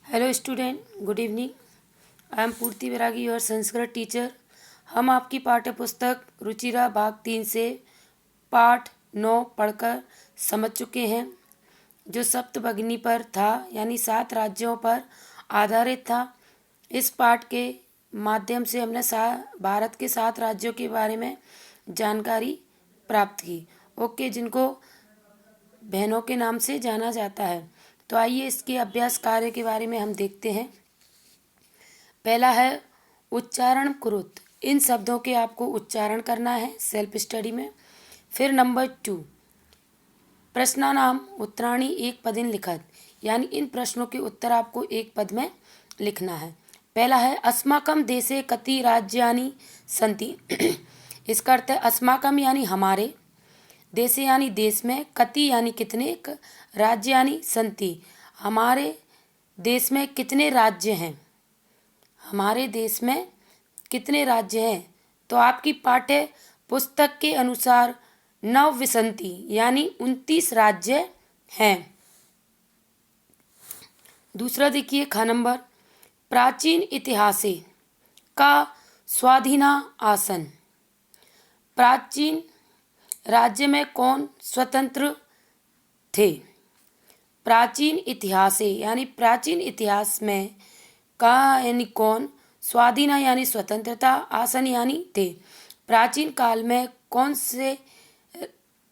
Hello student, good evening. I am पूर्ति वैरागी, your Sanskrit teacher. हम आपकी पाठ्य पुस्तक रुचिरा भाग 3 से पाठ 9 पढ़कर समझ चुके हैं, जो सप्तभगिनी पर था, यानी 7 राज्यों पर आधारित था। इस पाठ के माध्यम से हमने भारत के 7 राज्यों के बारे में जानकारी प्राप्त की। ओके, जिनको बहनों के नाम से जाना जाता है। तो आइए इसके अभ्यास कार्य के बारे में हम देखते हैं। पहला है उच्चारण कुरुत। इन शब्दों के आपको उच्चारण करना है सेल्फ स्टडी में। फिर नंबर 2, प्रश्नानाम उत्तराणी एक पदिन लिखत, यानी इन प्रश्नों के उत्तर आपको एक पद में लिखना है। पहला है अस्माकम देशे कति राज्यानि सन्ति। इसका अर्थ है अस्माकम यानी हमारे, देशे यानी देश में, कति यानी कितने, राज्य यानी संति, हमारे देश में कितने राज्य हैं, हमारे देश में कितने राज्य हैं। तो आपकी पाठ्य पुस्तक के अनुसार नवविंशति यानी 29 राज्य हैं। दूसरा देखिए खा नंबर, प्राचीन इतिहासे का स्वाधीना आसन। प्राचीन राज्य में कौन स्वतंत्र थे। प्राचीन इतिहास यानी प्राचीन इतिहास में का यानी कौन, स्वाधीन यानी स्वतंत्रता, आसन यानी थे। प्राचीन काल में कौन से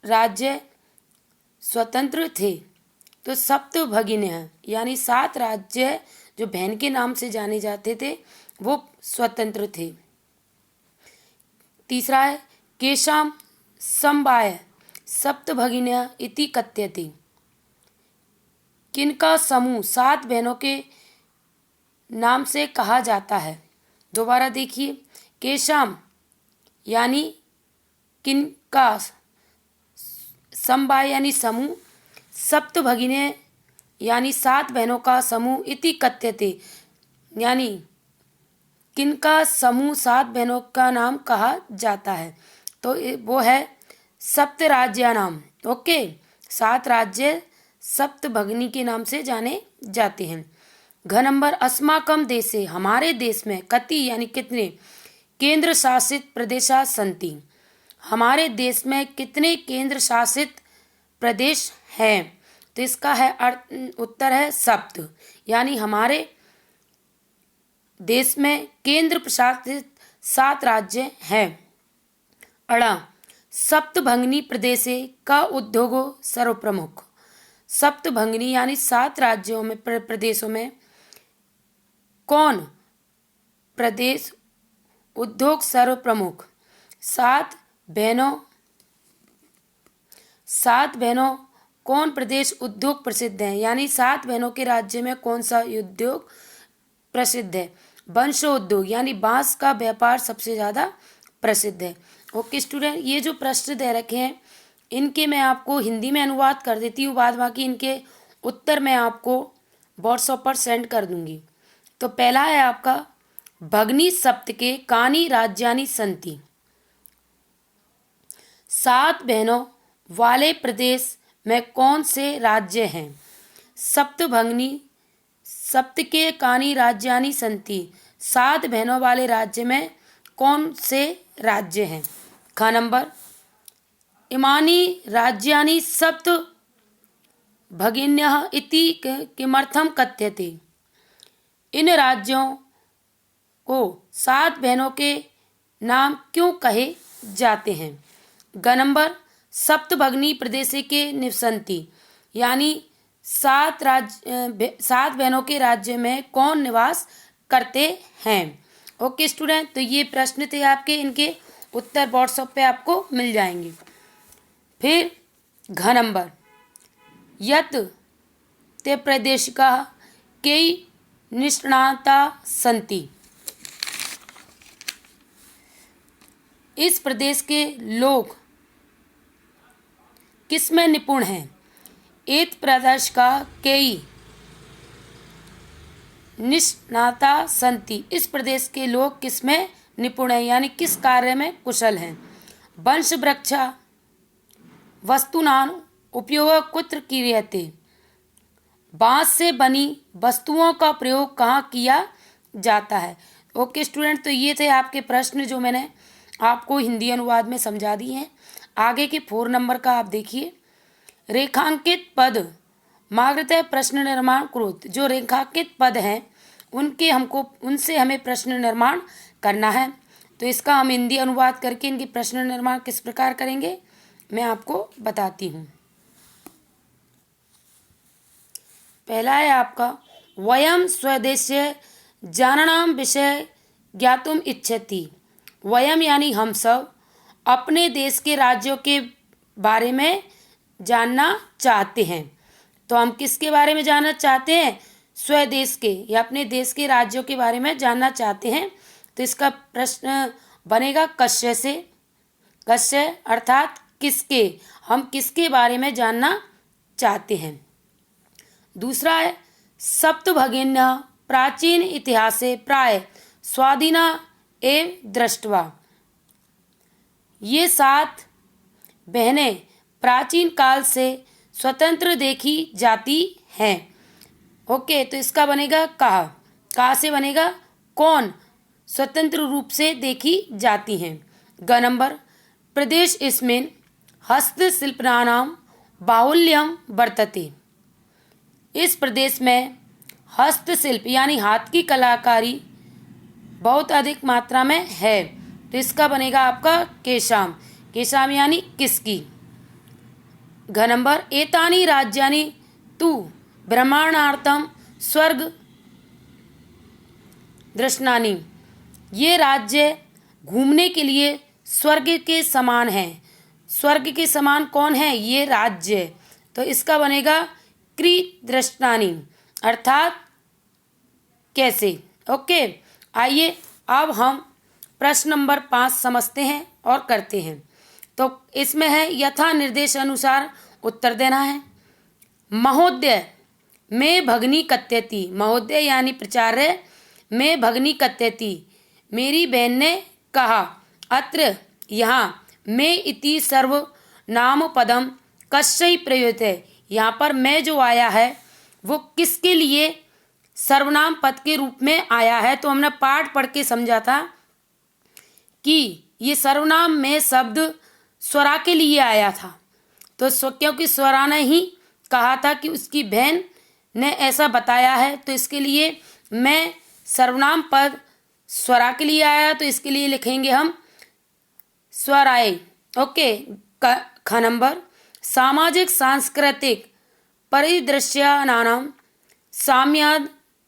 राज्य स्वतंत्र थे। तो सप्तभगिन्य यानी 7 राज्य जो बहन के नाम से जाने जाते थे वो स्वतंत्र थे। तीसरा है केशाम समवाय सप्तभगिन्य इति कथ्यते। किनका समूह 7 बहनों के नाम से कहा जाता है। दोबारा देखिए, केशाम यानी किनका, समवाय यानी समूह, सप्तभगिन्य यानी 7 बहनों का समूह, इति कथ्यते यानी किनका समूह 7 बहनों का नाम कहा जाता है। तो वो है सप्त राज्य नाम। ओके, 7 राज्य सप्तभगिनी के नाम से जाने जाते हैं। घ नंबर अस्माकम देशे हमारे देश में, कति यानी कितने, केंद्र शासित प्रदेशा संति, हमारे देश में कितने केंद्र शासित प्रदेश हैं। तो इसका है उत्तर है सप्त, यानी हमारे देश में केंद्र प्रशासित 7 राज्य हैं। अड़ा सप्तभगिनी प्रदेशे का उद्योगो सर्वप्रमुख। सप्तभगिनी यानी 7 राज्यों में प्रदेशों में कौन प्रदेश उद्योग सर्वप्रमुख। 7 बहनों कौन प्रदेश उद्योग प्रसिद्ध है, यानी 7 बहनों के राज्य में कौन सा उद्योग प्रसिद्ध है। वंशो उद्योग यानी बांस का व्यापार सबसे ज्यादा प्रसिद्ध है। ओके स्टूडेंट, ये जो प्रश्न दे रखे हैं इनके मैं आपको हिंदी में अनुवाद कर देती हूँ, बाद बाकी इनके उत्तर मैं आपको व्हाट्सएप पर सेंड कर दूंगी। तो पहला है आपका भगनी सप्त के कानी राज्यानि संति। 7 बहनों वाले प्रदेश में कौन से राज्य हैं। सप्तभगिनी सप्त के कानी राज्यानि संति, 7 बहनों वाले राज्य में कौन से राज्य हैं। खा नंबर इमानी राज्यानि सप्त भगिन्यः इति किमर्थम कथ्यते। इन राज्यों को 7 बहनों के नाम क्यों कहे जाते हैं। ग नंबर सप्तभगिनी प्रदेशे के निवसन्ति, यानी 7 बहनों के राज्य में कौन निवास करते हैं। ओके स्टूडेंट, तो ये प्रश्न थे आपके, इनके उत्तर व्हाट्सएप पे आपको मिल जाएंगे। फिर घ नंबर यत ते प्रदेश का कई निष्णाता संति। इस प्रदेश के लोग किसमें निपुण हैं। एत प्रदेश का कई निष्णाता संति, इस प्रदेश के लोग किसमें निपुण हैं, यानी किस कार्य में कुशल हैं। वंश वृक्षा वस्तुनां उपयोग कुत्र क्रियते। बांस से बनी वस्तुओं का प्रयोग कहाँ किया जाता है। ओके स्टूडेंट, तो ये थे आपके प्रश्न जो मैंने आपको हिंदी अनुवाद में समझा दिए हैं। आगे के 4 नंबर का आप देखिए। रेखांकित पद माग्रतः प्रश्न निर्माण कुरुत। जो रेखांकित पद हैं उनसे हमें प्रश्न निर्माण करना है। तो इसका हम हिंदी अनुवाद करके इनके प्रश्न निर्माण किस प्रकार करेंगे मैं आपको बताती हूँ। पहला है आपका वयम स्वदेशीय जाननाम विषय ज्ञातुम इच्छति। वयम यानी हम सब अपने देश के राज्यों के बारे में जानना चाहते हैं। तो हम किसके बारे में जानना चाहते हैं? स्वदेश के या अपने देश के राज्यों के बारे में जानना चाहते हैं। तो इसका प्रश्न बनेगा कस्य से। कस्य अर्थात किसके, हम किसके बारे में जानना चाहते हैं। दूसरा है सप्तभगिन्य प्राचीन इतिहासे प्राय स्वाधीना एवं दृष्टवा। ये 7 बहनें प्राचीन काल से स्वतंत्र देखी जाती हैं। ओके, तो इसका बनेगा कहा से बनेगा कौन स्वतंत्र रूप से देखी जाती हैं। ग नंबर प्रदेश इसमें हस्तशिल्पनानां बाहुल्यम वर्तते। इस प्रदेश में हस्तशिल्प यानी हाथ की कलाकारी बहुत अधिक मात्रा में है। तो इसका बनेगा आपका केशाम। केशाम यानी किसकी। घ नंबर एतानी राज्यानि तु भ्रमणार्थम स्वर्ग दृष्टानि। ये राज्य घूमने के लिए स्वर्ग के समान है। स्वर्ग के समान कौन है? ये राज्य। तो इसका बनेगा कृदृष्टानि अर्थात कैसे। ओके, आइए अब हम प्रश्न नंबर 5 समझते हैं और करते हैं। तो इसमें है यथा निर्देश अनुसार उत्तर देना है। महोदय मैं भगनी कथयति। महोदय यानी प्राचार्य मैं भगनी कथयति, मेरी बहन ने कहा। अत्र यहाँ मैं इति सर्वनाम पदम कस्य प्रयुक्त है। यहाँ पर मैं जो आया है वो किसके लिए सर्वनाम पद के रूप में आया है। तो हमने पाठ पढ़ के समझा था कि ये सर्वनाम में शब्द स्वरा के लिए आया था। तो क्योंकि स्वरा ने ही कहा था कि उसकी बहन ने ऐसा बताया है, तो इसके लिए मैं सर्वनाम पद स्वरा के लिए आया, तो इसके लिए लिखेंगे हम स्वराय। ओके, ख नंबर सामाजिक सांस्कृतिक परिदृश्यानां साम्याद